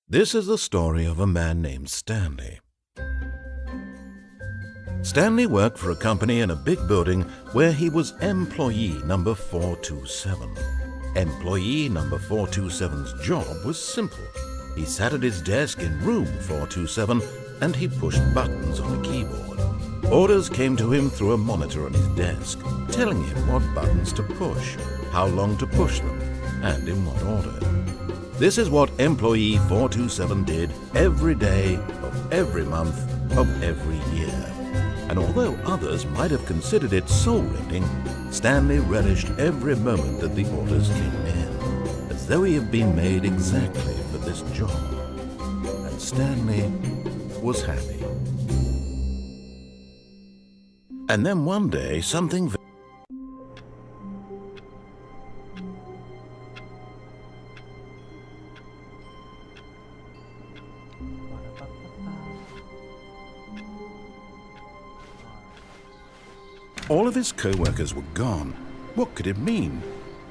This is the story of a man named Stanley. Stanley worked for a company in a big building where he was employee number 427. Employee number 427's job was simple. He sat at his desk in room 427 and he pushed buttons on a keyboard. Orders came to him through a monitor on his desk, telling him what buttons to push, how long to push them, and in what order. This is what employee 427 did every day of every month of every year. And although others might have considered it soul-rending, Stanley relished every moment that the orders came in, as though he had been made exactly for this job. And Stanley was happy. And then one day, something all of his co-workers were gone. What could it mean?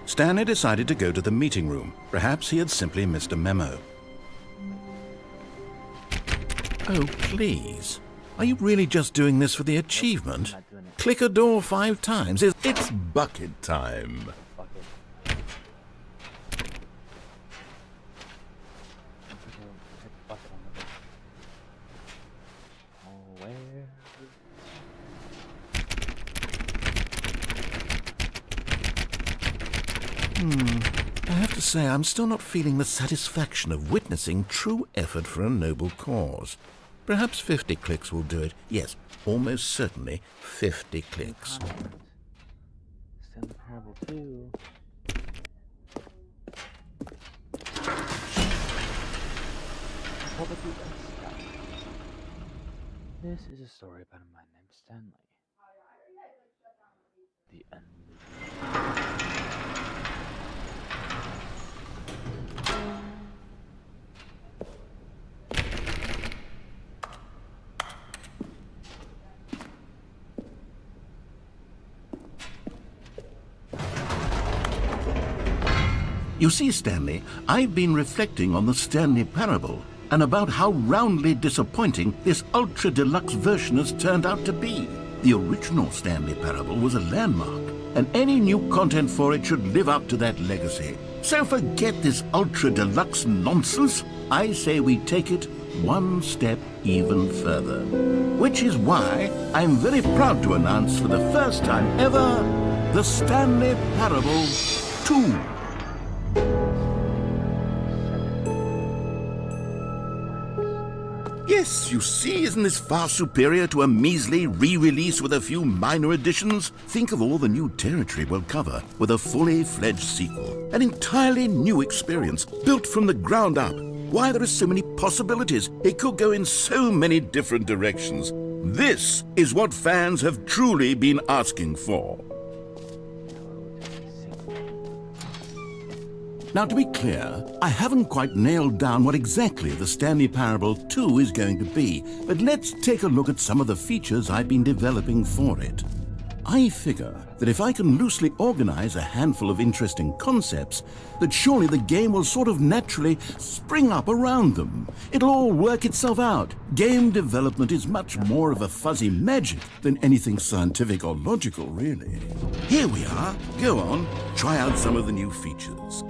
Stanley decided to go to the meeting room. Perhaps he had simply missed a memo. Oh, please. Are you really just doing this for the achievement? Click a door 5 times. It's bucket time. I have to say, I'm still not feeling the satisfaction of witnessing true effort for a noble cause. Perhaps 50 clicks will do it. Yes, almost certainly 50 clicks. Stanley Parable 2. This is a story about a man named Stanley. The end. You see, Stanley, I've been reflecting on the Stanley Parable and about how roundly disappointing this ultra-deluxe version has turned out to be. The original Stanley Parable was a landmark, and any new content for it should live up to that legacy. So forget this ultra-deluxe nonsense. I say we take it one step even further. Which is why I'm very proud to announce for the first time ever, the Stanley Parable 2. Yes, you see, isn't this far superior to a measly re-release with a few minor additions? Think of all the new territory we'll cover with a fully fledged sequel. An entirely new experience, built from the ground up. Why, there are so many possibilities. It could go in so many different directions. This is what fans have truly been asking for. Now, to be clear, I haven't quite nailed down what exactly the Stanley Parable 2 is going to be, but let's take a look at some of the features I've been developing for it. I figure that if I can loosely organize a handful of interesting concepts, that surely the game will sort of naturally spring up around them. It'll all work itself out. Game development is much more of a fuzzy magic than anything scientific or logical, really. Here we are. Go on, try out some of the new features.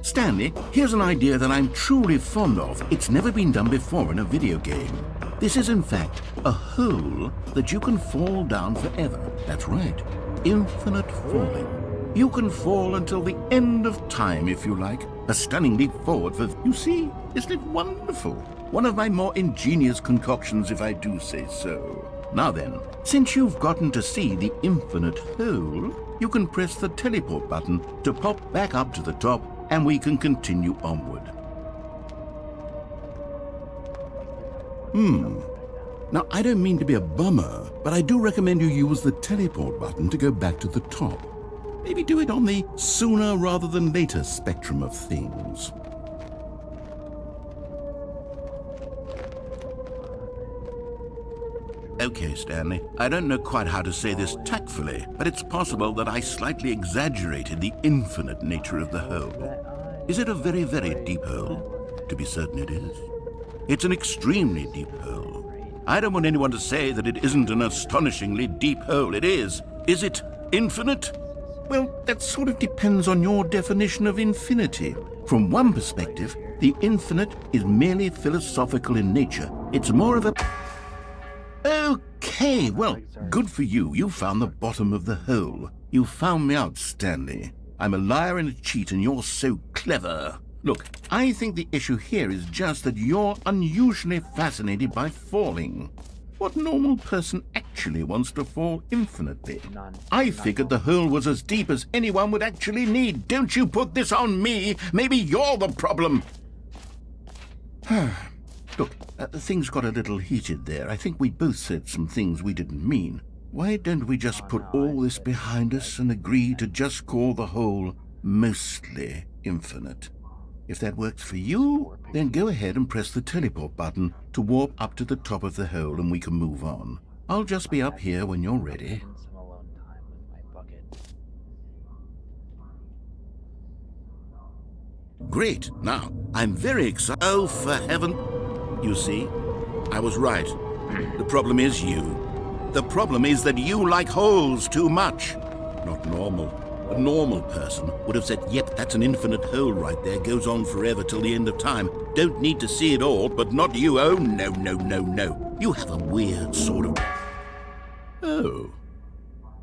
Stanley, here's an idea that I'm truly fond of. It's never been done before in a video game. This is, in fact, a hole that you can fall down forever. That's right, infinite falling. You can fall until the end of time, if you like. A stunning leap forward for... You see, isn't it wonderful? One of my more ingenious concoctions, if I do say so. Now then, since you've gotten to see the infinite hole, you can press the teleport button to pop back up to the top, and we can continue onward. Now, I don't mean to be a bummer, but I do recommend you use the teleport button to go back to the top. Maybe do it on the sooner rather than later spectrum of things. Okay, Stanley, I don't know quite how to say this tactfully, but it's possible that I slightly exaggerated the infinite nature of the hole. Is it a very, very deep hole? To be certain it is. It's an extremely deep hole. I don't want anyone to say that it isn't an astonishingly deep hole. It is. Is it infinite? Well, that sort of depends on your definition of infinity. From one perspective, the infinite is merely philosophical in nature. It's more of a... Okay, well, good for you. You found the bottom of the hole. You found me out, Stanley. I'm a liar and a cheat, and you're so clever. Look, I think the issue here is just that you're unusually fascinated by falling. What normal person actually wants to fall infinitely? I figured the hole was as deep as anyone would actually need. Don't you put this on me. Maybe you're the problem. Look, things got a little heated there. I think we both said some things we didn't mean. Why don't we just put all this behind us and agree to just call the hole mostly infinite? If that works for you, then go ahead and press the teleport button to warp up to the top of the hole and we can move on. I'll just be up here when you're ready. Great. Now, I'm very excited. Oh, for heaven. You see, I was right. The problem is you. The problem is that you like holes too much. Not normal. A normal person would have said, yep, that's an infinite hole right there, goes on forever till the end of time. Don't need to see it all, but not you. Oh, no, no, no, no. You have a weird sort of... Oh.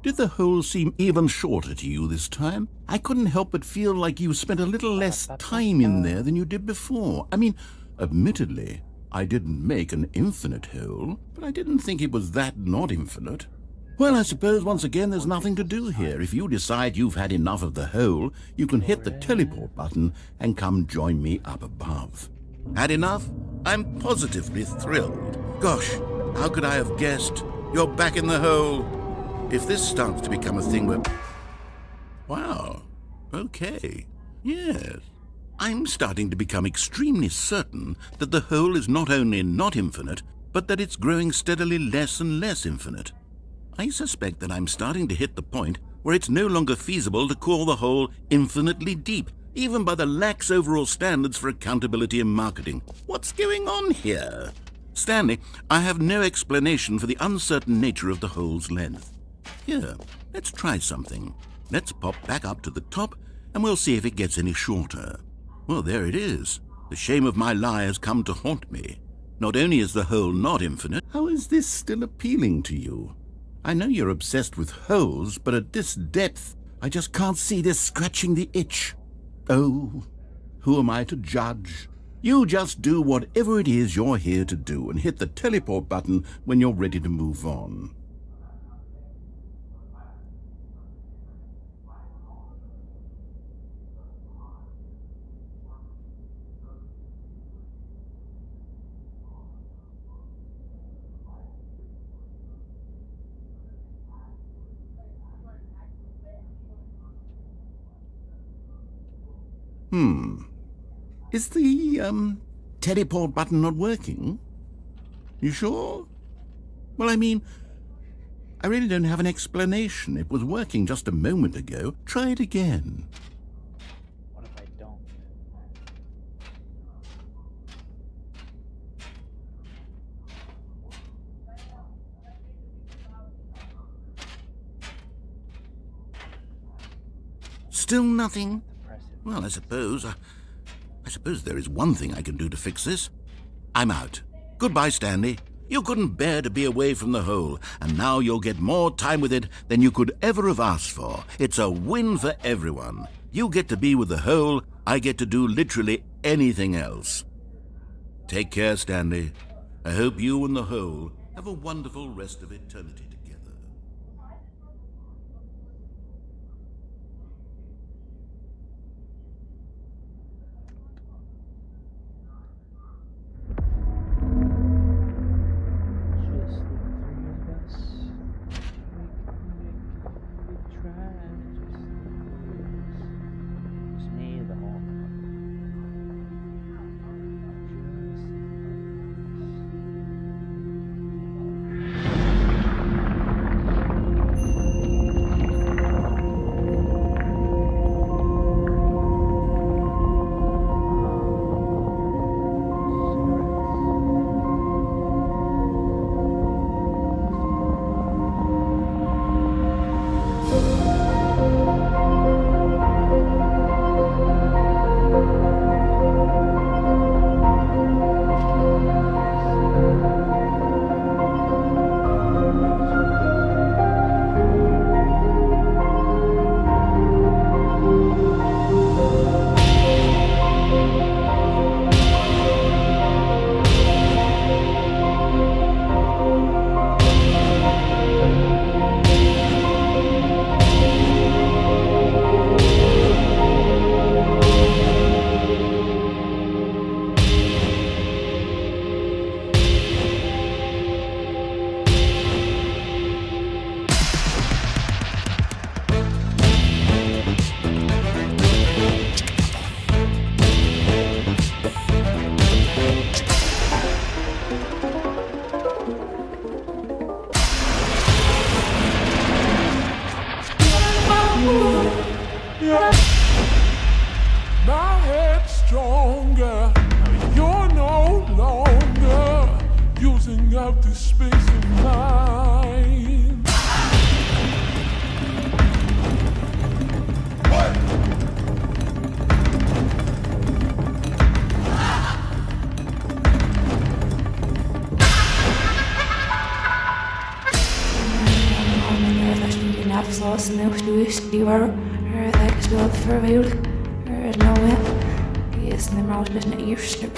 Did the hole seem even shorter to you this time? I couldn't help but feel like you spent a little less time in there than you did before. I mean, admittedly, I didn't make an infinite hole, but I didn't think it was that not infinite. Well, I suppose once again there's nothing to do here. If you decide you've had enough of the hole, you can hit the teleport button and come join me up above. Had enough? I'm positively thrilled. Gosh, how could I have guessed? You're back in the hole. If this starts to become a thing where... Wow. Okay. Yes. I'm starting to become extremely certain that the hole is not only not infinite, but that it's growing steadily less and less infinite. I suspect that I'm starting to hit the point where it's no longer feasible to call the hole infinitely deep, even by the lax overall standards for accountability and marketing. What's going on here? Stanley, I have no explanation for the uncertain nature of the hole's length. Here, let's try something. Let's pop back up to the top, and we'll see if it gets any shorter. Well, there it is. The shame of my lie has come to haunt me. Not only is the hole not infinite, how is this still appealing to you? I know you're obsessed with holes, but at this depth, I just can't see this scratching the itch. Oh, who am I to judge? You just do whatever it is you're here to do and hit the teleport button when you're ready to move on. Is the, teleport button not working? You sure? Well, I mean, I really don't have an explanation. It was working just a moment ago. Try it again. What if I don't? Still nothing? Press it. Well, I suppose there is one thing I can do to fix this. I'm out. Goodbye, Stanley. You couldn't bear to be away from the hole, and now you'll get more time with it than you could ever have asked for. It's a win for everyone. You get to be with the hole, I get to do literally anything else. Take care, Stanley. I hope you and the hole have a wonderful rest of eternity together. empty space of time. Afsluiten nu stuur dat is wel vervelend. Er is nou weer. Die is de mouse dus een eerste.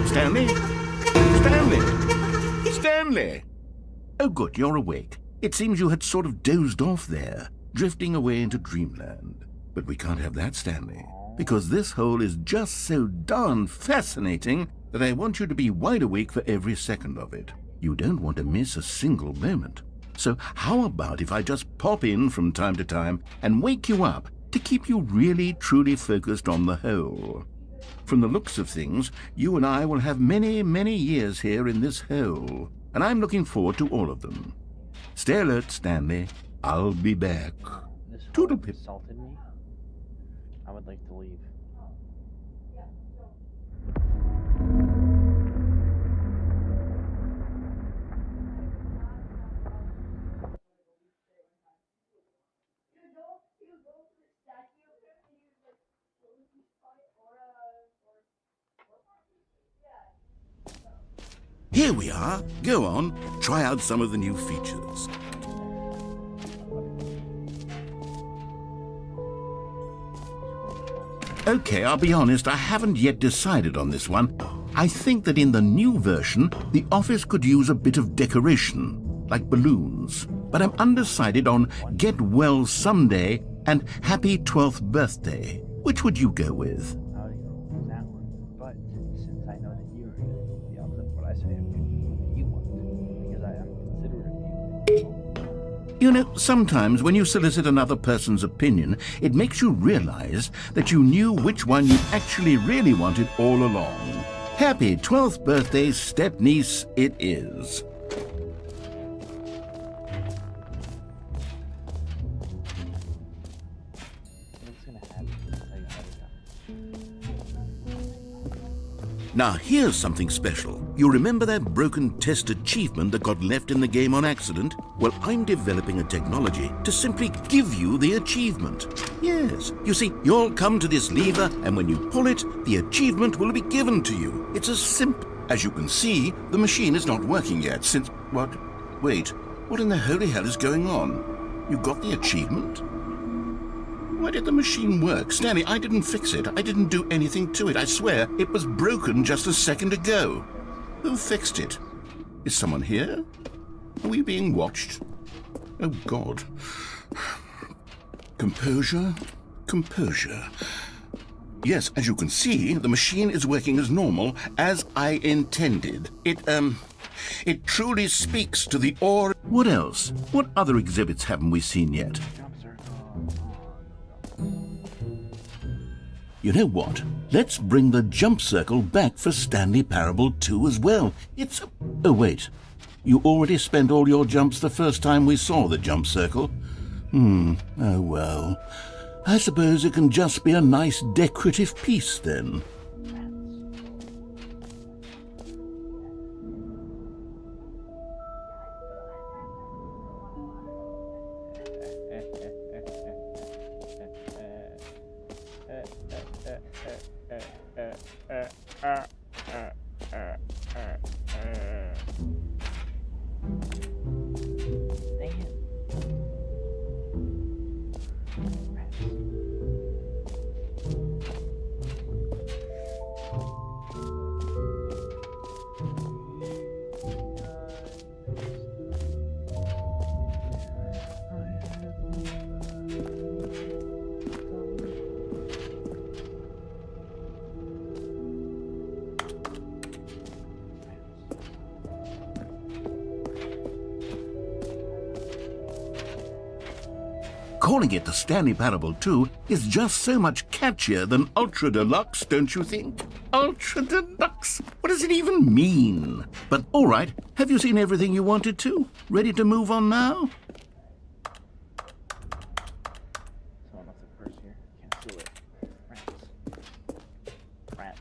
Stanley? Stanley? Stanley! Oh, good, you're awake. It seems you had sort of dozed off there, drifting away into dreamland. But we can't have that, Stanley, because this hole is just so darn fascinating that I want you to be wide awake for every second of it. You don't want to miss a single moment. So how about if I just pop in from time to time and wake you up to keep you really, truly focused on the hole? From the looks of things, you and I will have many, many years here in this hole, and I'm looking forward to all of them. Stay alert, Stanley. I'll be back. This Toodle hole pip. insulted me. I would like to leave. Here we are. Go on, try out some of the new features. Okay, I'll be honest, I haven't yet decided on this one. I think that in the new version, the office could use a bit of decoration, like balloons. But I'm undecided on Get Well Someday and Happy 12th Birthday. Which would you go with? I would go with that one. But since I know that you're the opposite of what I say, I'm going to do what you want. Because I am considerate of you. You know, sometimes when you solicit another person's opinion, it makes you realize that you knew which one you actually really wanted all along. Happy 12th birthday, step-niece, it is. What's going to happen? I'll tell you how to go. Now here's something special. You remember that broken test achievement that got left in the game on accident? Well, I'm developing a technology to simply give you the achievement. Yes, you see, you'll come to this lever, and when you pull it, the achievement will be given to you. It's as simple. As you can see, the machine is not working yet since... What? Wait, what in the holy hell is going on? You got the achievement? Why did the machine work? Stanley, I didn't fix it. I didn't do anything to it. I swear, it was broken just a second ago. Who fixed it? Is someone here? Are we being watched? Oh, God. Composure. Composure. Yes, as you can see, the machine is working as normal, as I intended. It truly speaks to the aura. What else? What other exhibits haven't we seen yet? Jump circle. You know what? Let's bring the jump circle back for Stanley Parable 2 as well. It's... Oh, wait. You already spent all your jumps the first time we saw the jump circle? Oh well. I suppose it can just be a nice decorative piece then. Dang it. calling it the Stanley Parable 2 is just so much catchier than Ultra Deluxe, don't you think? Ultra Deluxe? What does it even mean? But all right, have you seen everything you wanted to? Ready to move on now? Someone left their purse here. Can't steal it. Rats. Rats.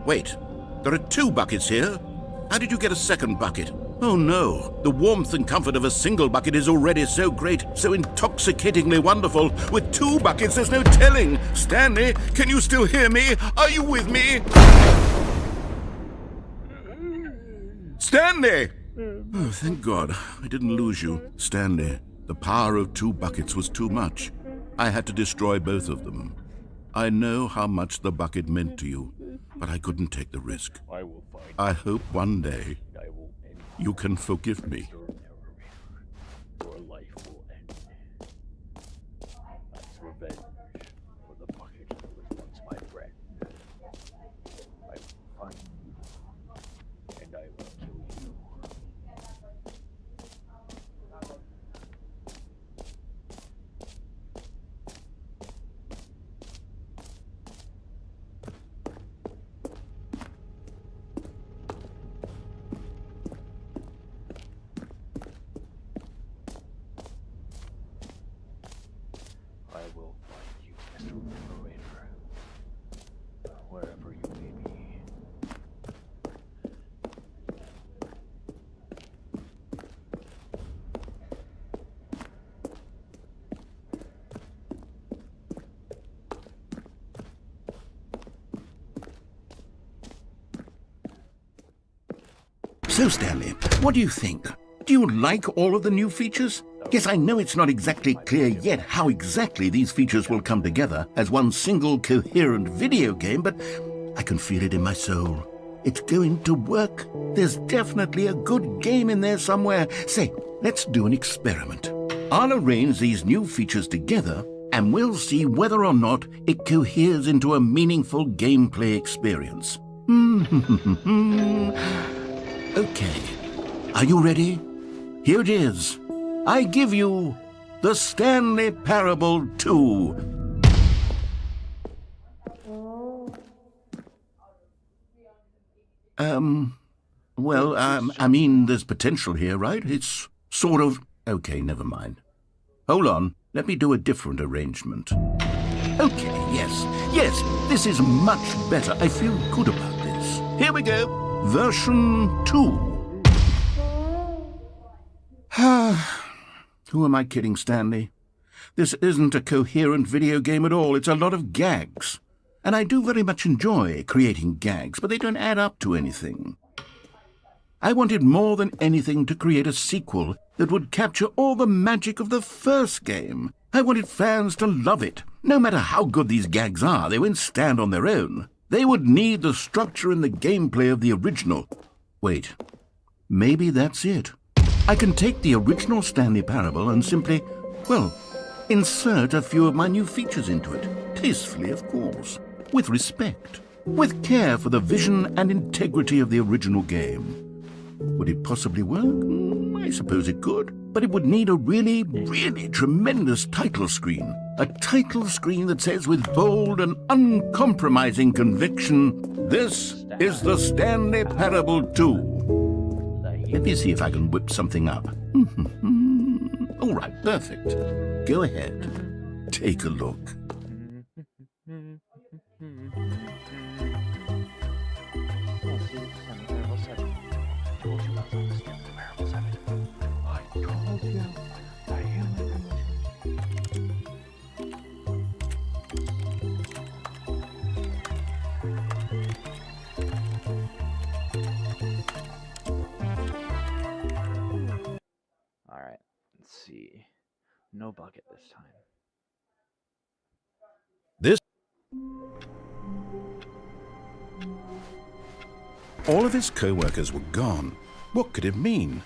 Wait, there are 2 buckets here. How did you get a second bucket? Oh no, the warmth and comfort of a single bucket is already so great, so intoxicatingly wonderful. With 2 buckets, there's no telling. Stanley, can you still hear me? Are you with me? Stanley! Oh, thank God, I didn't lose you. Stanley, the power of 2 buckets was too much. I had to destroy both of them. I know how much the bucket meant to you, but I couldn't take the risk. I will find I hope one day I will end you can forgive me. your narrator. Your life will end. That's revenge for the bucket that was once my friend. I will find you, and I will kill you. I will find you, Mr. Narrator, wherever you may be. So, Stanley, what do you think? Do you like all of the new features? Yes, I know it's not exactly clear yet how exactly these features will come together as one single coherent video game, but I can feel it in my soul. It's going to work. There's definitely a good game in there somewhere. Say, let's do an experiment. I'll arrange these new features together, and we'll see whether or not it coheres into a meaningful gameplay experience. Okay, are you ready? Here it is. I give you the Stanley Parable 2. I mean, there's potential here, right? It's sort of... Okay, never mind. Hold on, let me do a different arrangement. Okay, yes, this is much better. I feel good about this. Here we go. Version 2. Who am I kidding, Stanley? This isn't a coherent video game at all. It's a lot of gags. And I do very much enjoy creating gags, but they don't add up to anything. I wanted more than anything to create a sequel that would capture all the magic of the first game. I wanted fans to love it. No matter how good these gags are, they won't stand on their own. They would need the structure and the gameplay of the original. Wait, maybe that's it. I can take the original Stanley Parable and simply, well, insert a few of my new features into it. Tastefully, of course. With respect. With care for the vision and integrity of the original game. Would it possibly work? I suppose it could. But it would need a really, really tremendous title screen. A title screen that says with bold and uncompromising conviction, "This is the Stanley Parable 2. Let me see if I can whip something up. All right, perfect. Go ahead. Take a look. Let's see. No bucket this time. This. All of his co-workers were gone. What could it mean?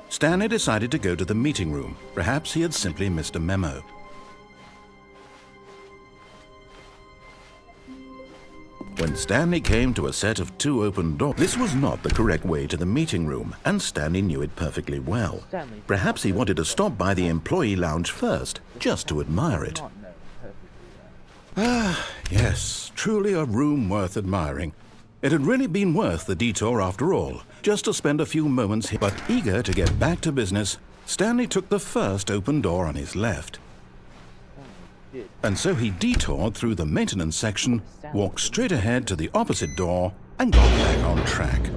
Stanley decided to go to the meeting room. Perhaps he had simply missed a memo. When Stanley came to a set of 2 open doors, this was not the correct way to the meeting room, and Stanley knew it perfectly well. Stanley. Perhaps he wanted to stop by the employee lounge first, just to admire it. Not know perfectly well. Ah, yes, truly a room worth admiring. It had really been worth the detour after all, just to spend a few moments here. But eager to get back to business, Stanley took the first open door on his left. And so he detoured through the maintenance section, walked straight ahead to the opposite door, and got back on track.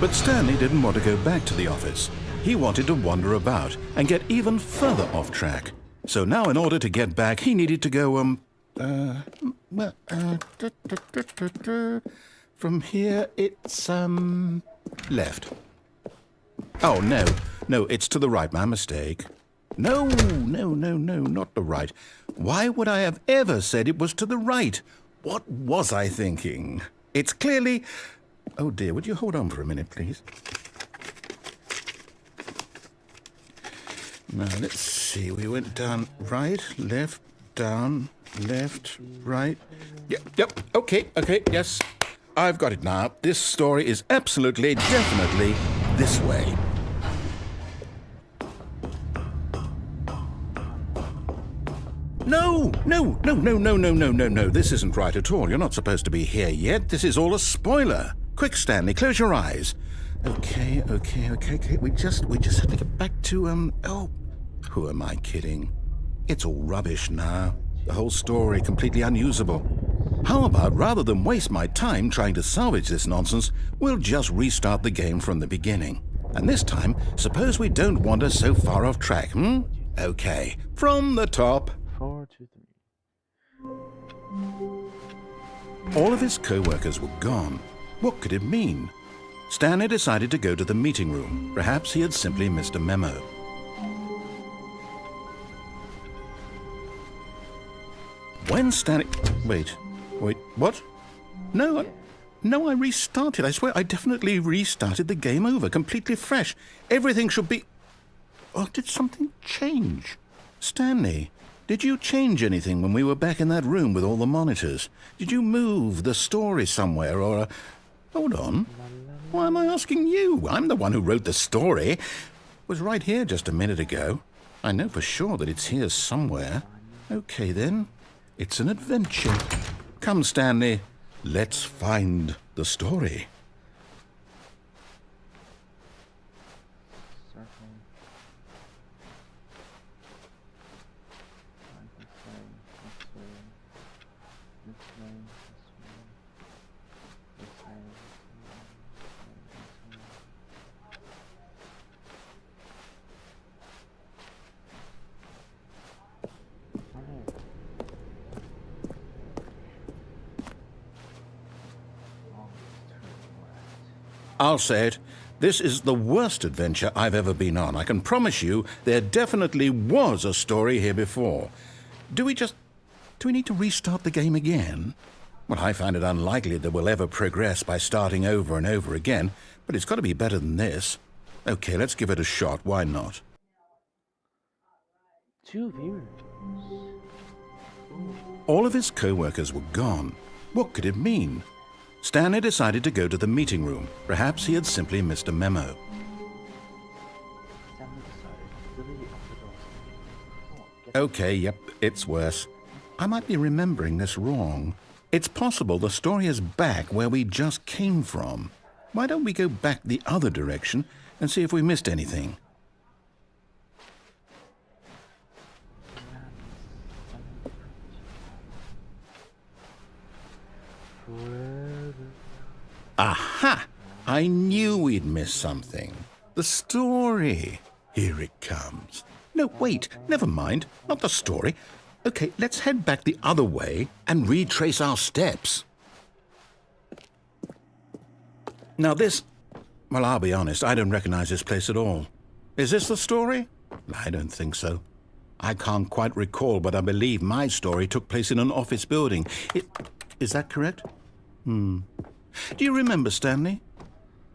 But Stanley didn't want to go back to the office. He wanted to wander about and get even further off track. So now in order to get back, he needed to go, from here it's, left. Oh, no, it's to the right, my mistake. No, not the right. Why would I have ever said it was to the right? What was I thinking? It's clearly... Oh dear, would you hold on for a minute, please? Now, let's see, we went down right, left, down, left, right. Yep, okay, yes. I've got it now. This story is absolutely, definitely this way. No. This isn't right at all. You're not supposed to be here yet. This is all a spoiler. Quick, Stanley, close your eyes. Okay. We just have to get back to, oh, who am I kidding? It's all rubbish now. The whole story completely unusable. How about, rather than waste my time trying to salvage this nonsense, we'll just restart the game from the beginning. And this time, suppose we don't wander so far off track, Okay, from the top. 4, 2, 3. All of his co-workers were gone. What could it mean? Stanley decided to go to the meeting room. Perhaps he had simply missed a memo. When Stanley... Wait, what? No, I restarted. I swear I definitely restarted the game over, completely fresh. Everything should be... Oh, did something change? Stanley, did you change anything when we were back in that room with all the monitors? Did you move the story somewhere or... Hold on. Why am I asking you? I'm the one who wrote the story. It was right here just a minute ago. I know for sure that it's here somewhere. Okay, then. It's an adventure. Come, Stanley. Let's find the story. I'll say it. This is the worst adventure I've ever been on. I can promise you there definitely was a story here before. Do we need to restart the game again? Well, I find it unlikely that we'll ever progress by starting over and over again, but it's got to be better than this. Okay, let's give it a shot. Why not? 2 viewers. All of his co-workers were gone. What could it mean? Stanley decided to go to the meeting room. Perhaps he had simply missed a memo. Okay, yep, it's worse. I might be remembering this wrong. It's possible the story is back where we just came from. Why don't we go back the other direction and see if we missed anything? Aha! I knew we'd missed something. The story. Here it comes. No, wait, never mind. Not the story. Okay, let's head back the other way and retrace our steps. Now this... Well, I'll be honest, I don't recognize this place at all. Is this the story? I don't think so. I can't quite recall, but I believe my story took place in an office building. Is that correct? Do you remember, Stanley?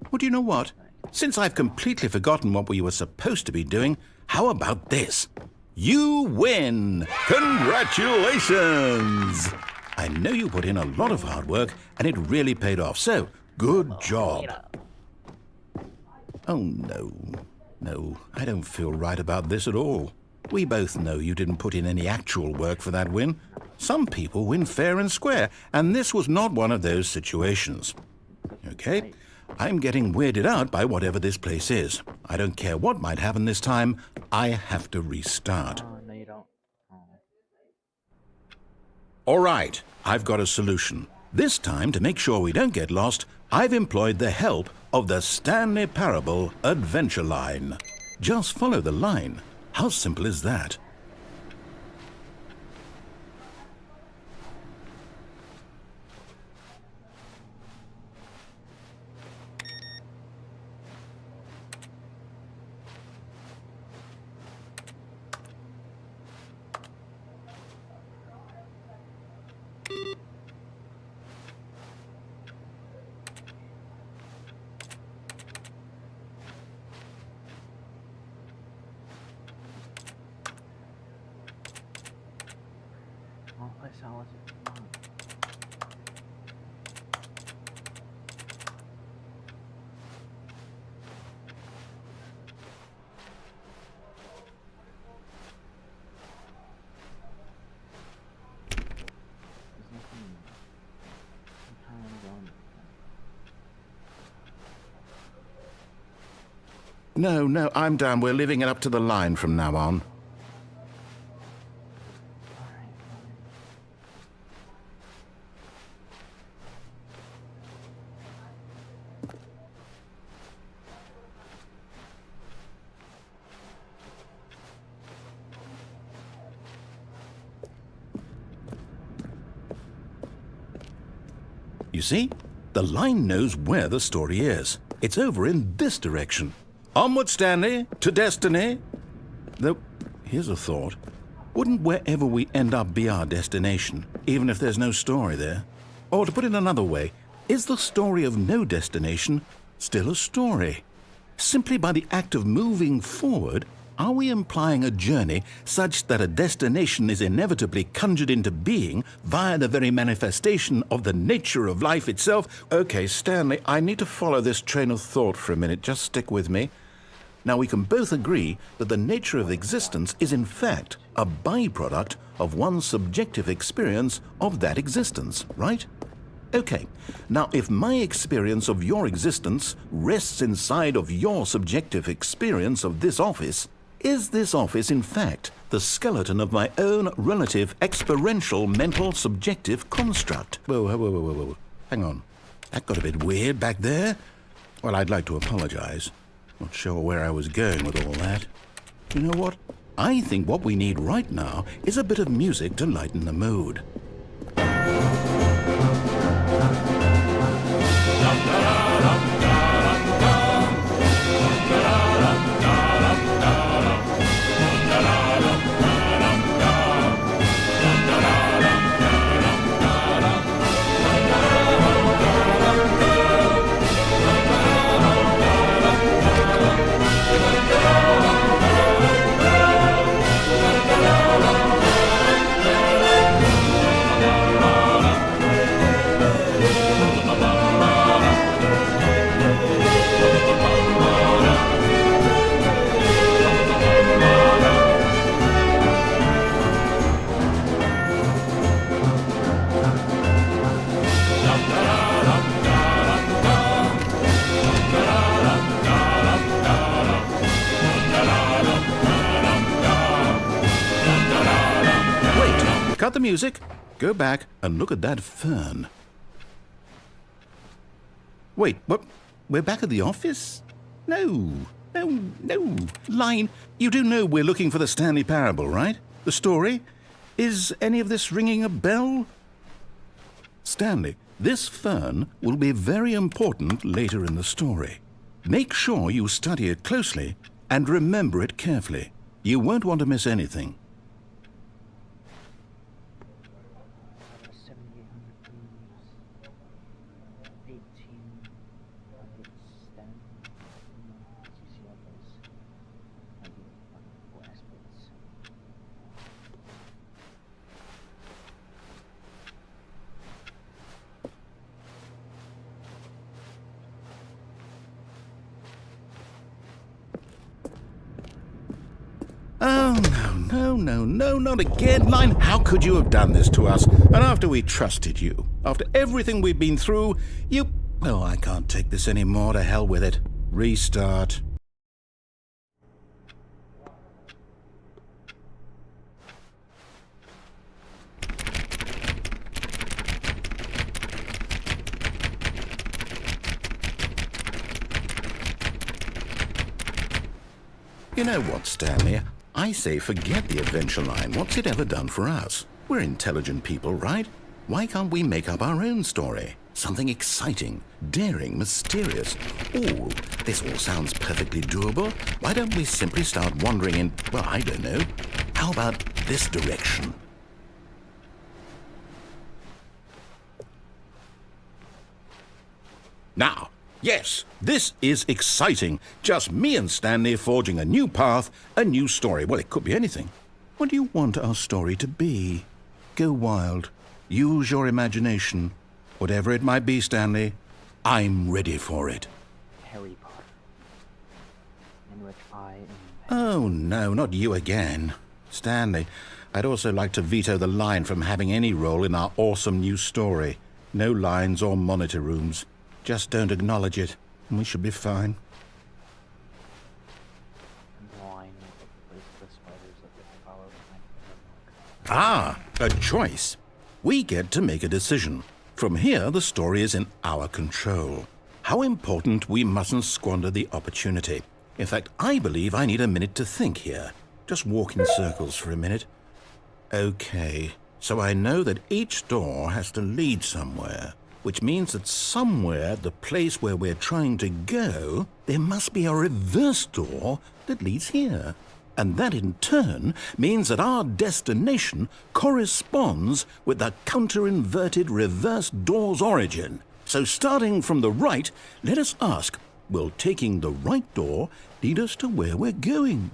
Well, do you know what? Since I've completely forgotten what we were supposed to be doing, how about this? You win! Congratulations! I know you put in a lot of hard work, and it really paid off, so good job. Oh, no. No, I don't feel right about this at all. We both know you didn't put in any actual work for that win. Some people win fair and square, and this was not one of those situations. Okay? I'm getting weirded out by whatever this place is. I don't care what might happen this time. I have to restart. Oh, no, you don't. Oh. All right, I've got a solution. This time, to make sure we don't get lost, I've employed the help of the Stanley Parable Adventure Line. Just follow the line. How simple is that? Wrong place, Alice. Come on. There's nothing. I'm trying to go in. No, I'm down. We're leaving it up to the line from now on. You see? The line knows where the story is. It's over in this direction. Onward, Stanley, to destiny. Though, here's a thought. Wouldn't wherever we end up be our destination, even if there's no story there? Or to put it another way, is the story of no destination still a story? Simply by the act of moving forward, are we implying a journey such that a destination is inevitably conjured into being via the very manifestation of the nature of life itself? Okay, Stanley, I need to follow this train of thought for a minute. Just stick with me. Now, we can both agree that the nature of existence is in fact a byproduct of one's subjective experience of that existence, right? Okay, now if my experience of your existence rests inside of your subjective experience of this office, is this office in fact the skeleton of my own relative experiential mental subjective construct? Whoa. Hang on. That got a bit weird back there. Well, I'd like to apologize. Not sure where I was going with all that. You know what? I think what we need right now is a bit of music to lighten the mood. Cut the music, go back and look at that fern. Wait, what? We're back at the office? No. Line, you do know we're looking for the Stanley Parable, right? The story? Is any of this ringing a bell? Stanley, This fern will be very important later in the story. Make sure you study it closely and remember it carefully. You won't want to miss anything. 7,800 leaves, 1,800 stems. You see all those glass bits. Oh, no, not again, Line. How could you have done this to us? And after we trusted you, after everything we've been through, you... Oh, I can't take this anymore. To hell with it. Restart. You know what, Stanley? I say forget the adventure line. What's it ever done for us? We're intelligent people, right? Why can't we make up our own story? Something exciting, daring, mysterious. Ooh, this all sounds perfectly doable. Why don't we simply start wandering in, well, I don't know. How about this direction? Now, yes, this is exciting. Just me and Stanley forging a new path, a new story. Well, it could be anything. What do you want our story to be? Go wild. Use your imagination. Whatever it might be, Stanley, I'm ready for it. Harry Potter, in which I am... Oh, no, not you again. Stanley, I'd also like to veto the line from having any role in our awesome new story. No lines or monitor rooms. Just don't acknowledge it, and we should be fine. line with the spiders that get followed behind the Ah, a choice. We get to make a decision. From here, the story is in our control. How important we mustn't squander the opportunity. In fact, I believe I need a minute to think here. Just walk in circles for a minute. Okay, so I know that each door has to lead somewhere, which means that somewhere, the place where we're trying to go, there must be a reverse door that leads here. And that in turn means that our destination corresponds with the counter-inverted reverse door's origin. So starting from the right, let us ask, will taking the right door lead us to where we're going?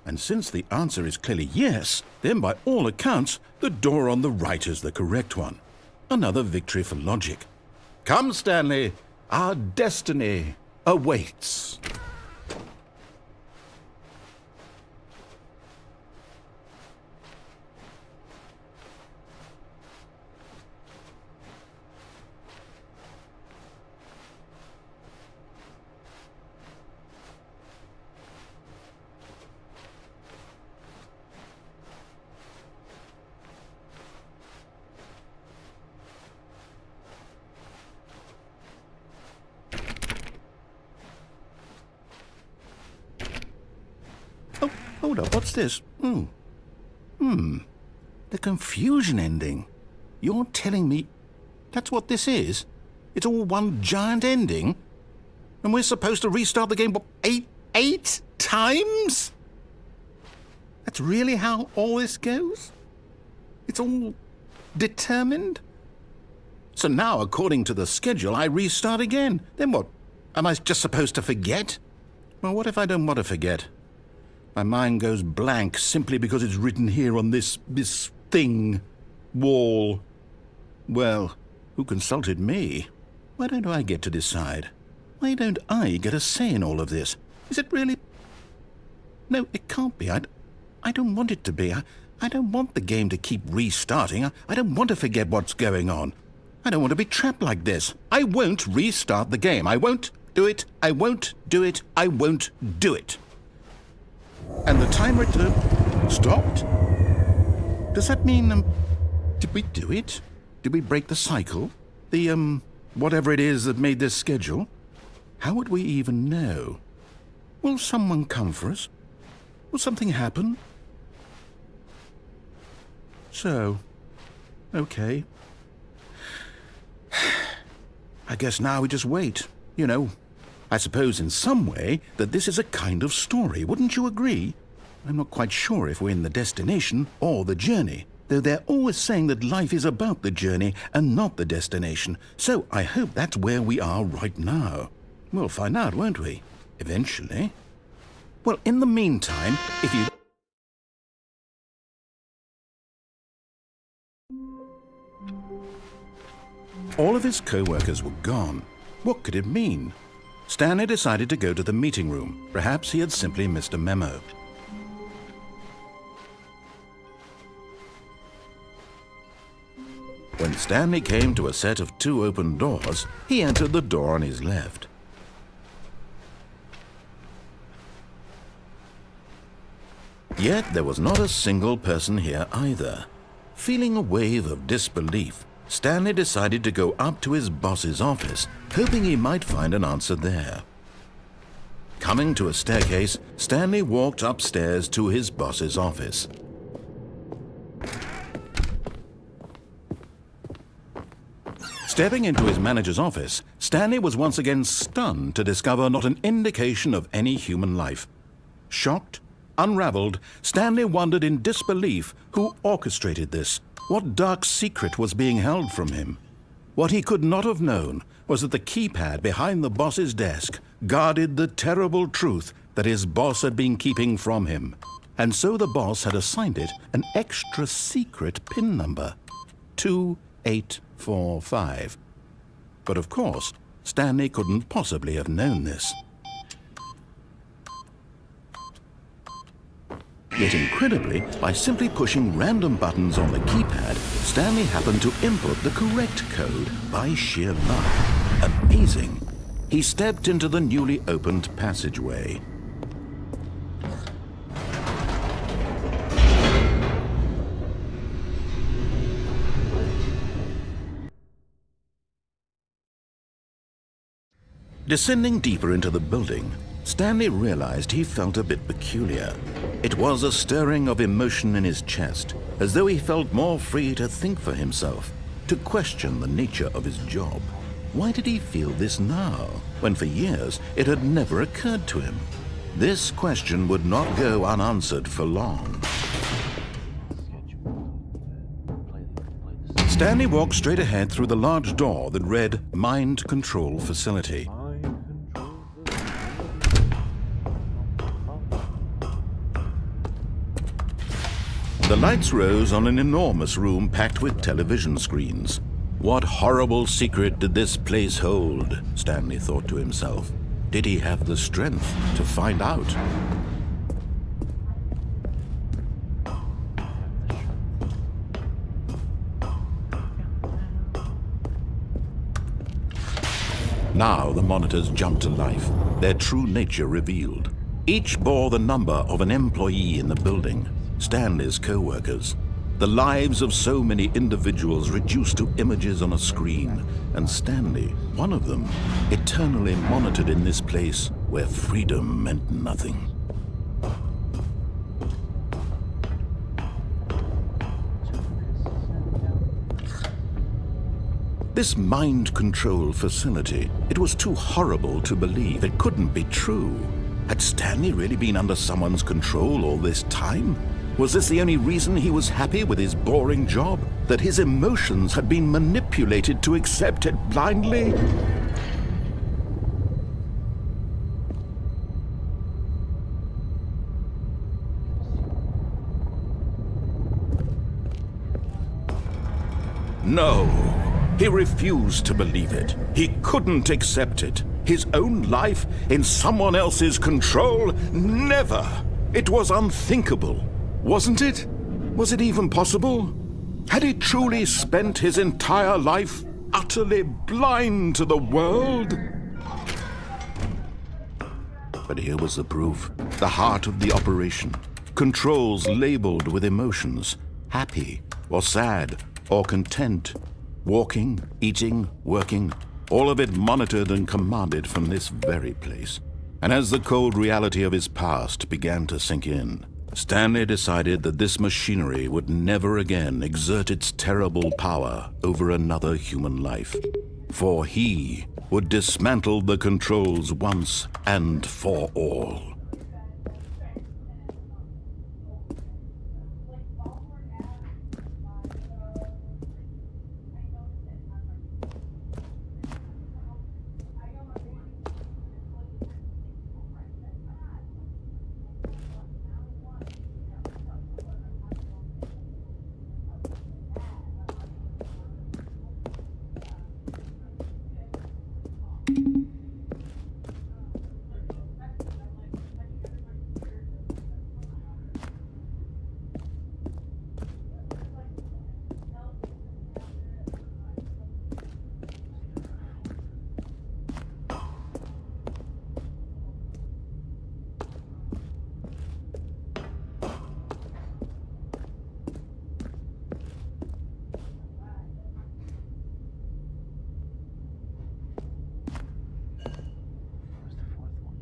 And since the answer is clearly yes, then by all accounts, the door on the right is the correct one. Another victory for logic. Come, Stanley, our destiny awaits. Oh, hold up, what's this? The confusion ending. You're telling me that's what this is? It's all one giant ending? And we're supposed to restart the game, what, eight times? That's really how all this goes? It's all determined? So now, according to the schedule, I restart again. Then what? Am I just supposed to forget? Well, what if I don't want to forget? My mind goes blank simply because it's written here on this thing, wall. Well, who consulted me? Why don't I get to decide? Why don't I get a say in all of this? Is it really... No, it can't be. I don't want it to be. I don't want the game to keep restarting. I don't want to forget what's going on. I don't want to be trapped like this. I won't restart the game. I won't do it. I won't do it. I won't do it. And the timer stopped? Does that mean, did we do it? Did we break the cycle? The, whatever it is that made this schedule? How would we even know? Will someone come for us? Will something happen? So, okay. I guess now we just wait. You know, I suppose in some way that this is a kind of story, wouldn't you agree? I'm not quite sure if we're in the destination or the journey, though they're always saying that life is about the journey and not the destination, so I hope that's where we are right now. We'll find out, won't we? Eventually. Well, in the meantime, if you... All of his co-workers were gone. What could it mean? Stanley decided to go to the meeting room. Perhaps he had simply missed a memo. When Stanley came to a set of 2 open doors, he entered the door on his left. Yet there was not a single person here either. Feeling a wave of disbelief, Stanley decided to go up to his boss's office, hoping he might find an answer there. Coming to a staircase, Stanley walked upstairs to his boss's office. Stepping into his manager's office, Stanley was once again stunned to discover not an indication of any human life. Shocked, unraveled, Stanley wondered in disbelief who orchestrated this. What dark secret was being held from him? What he could not have known was that the keypad behind the boss's desk guarded the terrible truth that his boss had been keeping from him. And so the boss had assigned it an extra secret PIN number, 2845. But of course, Stanley couldn't possibly have known this. Yet incredibly, by simply pushing random buttons on the keypad, Stanley happened to input the correct code by sheer luck. Amazing! He stepped into the newly opened passageway. Descending deeper into the building, Stanley realized he felt a bit peculiar. It was a stirring of emotion in his chest, as though he felt more free to think for himself, to question the nature of his job. Why did he feel this now, when for years it had never occurred to him? This question would not go unanswered for long. Stanley walked straight ahead through the large door that read Mind Control Facility. The lights rose on an enormous room packed with television screens. What horrible secret did this place hold? Stanley thought to himself. Did he have the strength to find out? Now the monitors jumped to life, their true nature revealed. Each bore the number of an employee in the building. Stanley's co-workers. The lives of so many individuals reduced to images on a screen, and Stanley, one of them, eternally monitored in this place where freedom meant nothing. This mind control facility, it was too horrible to believe. It couldn't be true. Had Stanley really been under someone's control all this time? Was this the only reason he was happy with his boring job? That his emotions had been manipulated to accept it blindly? No, he refused to believe it. He couldn't accept it. His own life in someone else's control? Never! It was unthinkable. Wasn't it? Was it even possible? Had he truly spent his entire life utterly blind to the world? But here was the proof. The heart of the operation. Controls labeled with emotions. Happy, or sad, or content. Walking, eating, working. All of it monitored and commanded from this very place. And as the cold reality of his past began to sink in, Stanley decided that this machinery would never again exert its terrible power over another human life. For he would dismantle the controls once and for all. Where's the fourth one?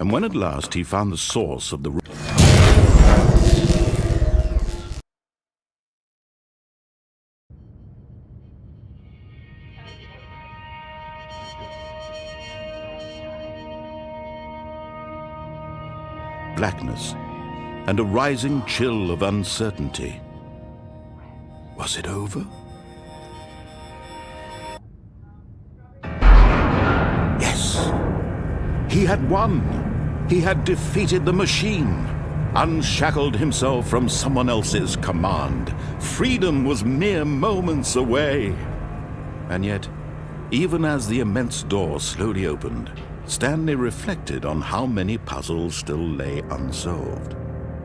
And when at last he found the source of the blackness and a rising chill of uncertainty. Was it over? Yes! He had won! He had defeated the machine, unshackled himself from someone else's command. Freedom was mere moments away. And yet, even as the immense door slowly opened, Stanley reflected on how many puzzles still lay unsolved.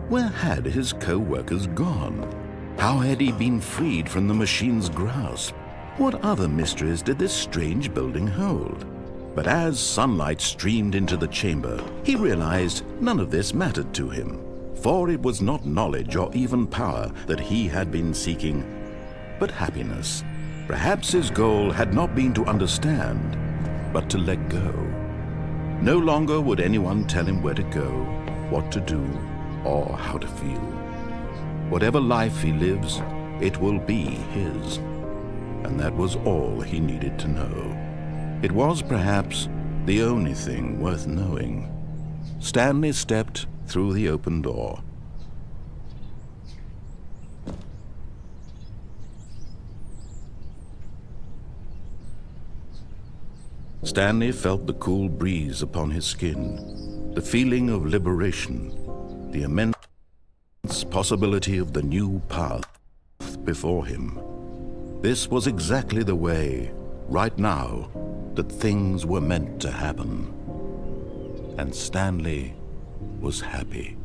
Where had his co-workers gone? How had he been freed from the machine's grasp? What other mysteries did this strange building hold? But as sunlight streamed into the chamber, he realized none of this mattered to him, for it was not knowledge or even power that he had been seeking, but happiness. Perhaps his goal had not been to understand, but to let go. No longer would anyone tell him where to go, what to do, or how to feel. Whatever life he lives, it will be his. And that was all he needed to know. It was perhaps the only thing worth knowing. Stanley stepped through the open door. Stanley felt the cool breeze upon his skin, the feeling of liberation, the immense possibility of the new path before him. This was exactly the way, right now, that things were meant to happen. And Stanley was happy.